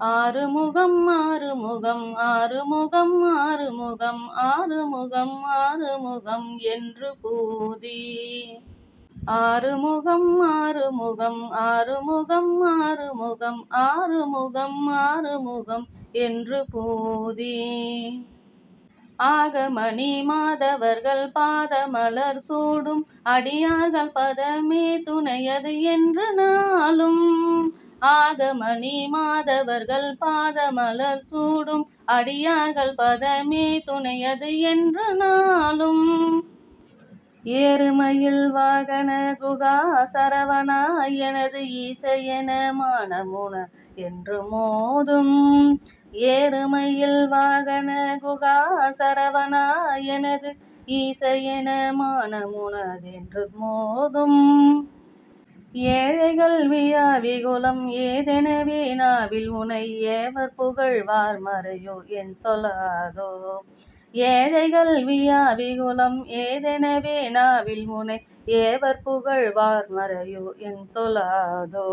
ஆறுமுகம் ஆறுமுகம் ஆறுமுகம் ஆறுமுகம் ஆறுமுகம் ஆறுமுகம் என்று பூதி ஆறுமுகம் ஆறுமுகம் ஆறுமுகம் ஆறுமுகம் ஆறுமுகம் ஆறுமுகம் என்று பூதி ஆகமணி மாதவர்கள் பாதமலர் சூடும் அடியார்கள் பதமே துணையது என்று நாளும் ஆகமணி மாதவர்கள் பாதமலர் சூடும் அடியார்கள் பதமே துணையது என்று நாளும் ஏறுமயில் வாகன குகா சரவணா எனது ஈசையென மானமுன என்று மோதும் ஏறுமயில் வாகன குகா சரவணா எனது ஈசையென மானமுனதென்று மோதும் ஏழைகள் வியாவிகுலம் ஏதெனவே நாவில் உனை ஏவர் புகழ்வார் மறையோ என் சொல்லாதோ ஏழைகள் வியாவிகுலம் ஏதெனவே நாவில் உனை ஏவர் புகழ்வார் மறையோ என் சொல்லாதோ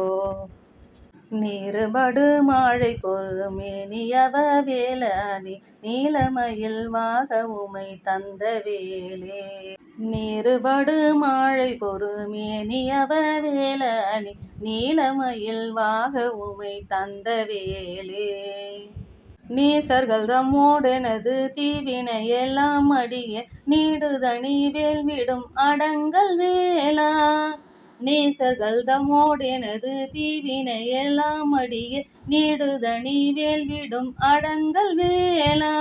நீருபடு மாழை பொறுமேனியவ வேலி நீலமயில் வாக உமை தந்த வேலே நீருபடு மாழை பொறுமேனியவ வேலி நீலமயில் வாக உமை தந்த வேலே நீசர்கள் தம்மோடெனது தீவினை எல்லாம் அடிய நீடுதனி வேல்விடும் அடங்கல் வேளா நீசர்கள் தம்மோடெனது தீவினை எல்லாம் அடிய நீடுதனி வேல்விடும் அடங்கல் வேளா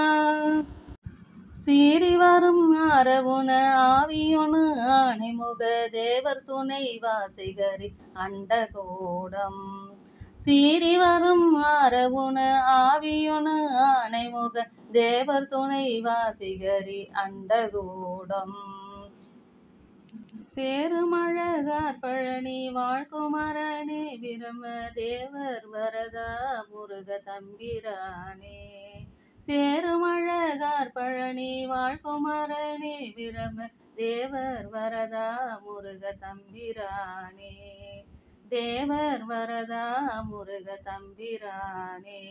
சீறி வரும் ஆரவுன ஆவியொனு ஆணைமுக தேவர் துணை வாசிகரி அண்டகோடம் சீறி வரும் ஆரவுன ஆவியொனு ஆணைமுக தேவர் துணை வாசிகரி அண்டகோடம் சேருமழகார் பழனி வாழ்குமரனே பிரம தேவர் வரதா முருக தம்பிரானே சேருமழகார் பழனி வாழ்குமரனே பிரம தேவர் வரதா முருக தம்பிரானே தேவர் வரதா முருக தம்பிரானே